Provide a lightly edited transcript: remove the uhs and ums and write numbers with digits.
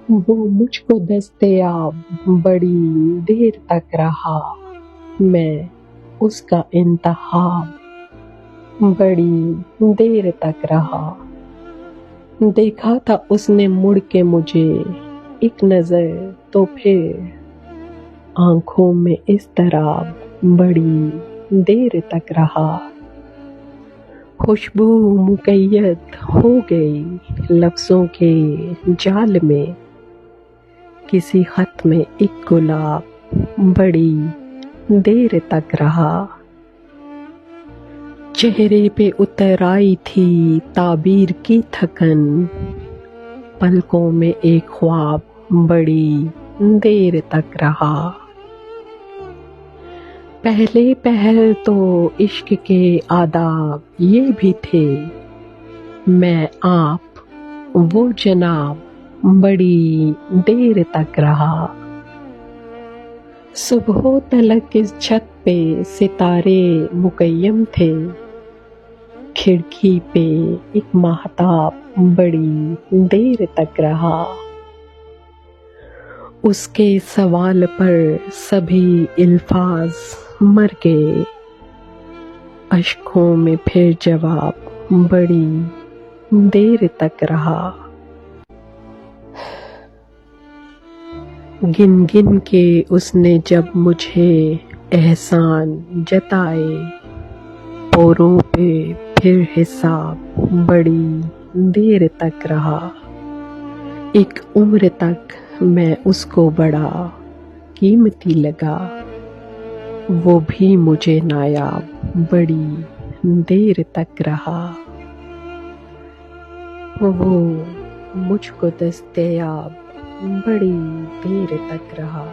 وہ مجھ کو دستیاب بڑی دیر تک رہا، میں اس کا انتخاب بڑی دیر تک رہا۔ دیکھا تھا اس نے مڑ کے مجھے ایک نظر، تو پھر آنکھوں میں اضطراب بڑی دیر تک رہا۔ خوشبو مقید ہو گئی لفظوں کے جال میں، کسی خط میں ایک گلاب بڑی دیر تک رہا۔ چہرے پہ اتر آئی تھی تعبیر کی تھکن، پلکوں میں ایک خواب بڑی دیر تک رہا۔ پہلے پہل تو عشق کے آداب یہ بھی تھے، میں آپ وہ جناب بڑی دیر تک رہا۔ صبح تلک اس چھت پہ ستارے مقیم تھے، کھڑکی پہ ایک ماہتاب بڑی دیر تک رہا۔ اس کے سوال پر سبھی الفاظ مر گئے، اشکوں میں پھر جواب بڑی دیر تک رہا۔ گن گن کے اس نے جب مجھے احسان جتائے، پوروں پہ پھر حساب بڑی دیر تک رہا۔ ایک عمر تک میں اس کو بڑا قیمتی لگا، وہ بھی مجھے نایاب بڑی دیر تک رہا۔ وہ مجھ کو دستیاب بڑی دیر تک رہا۔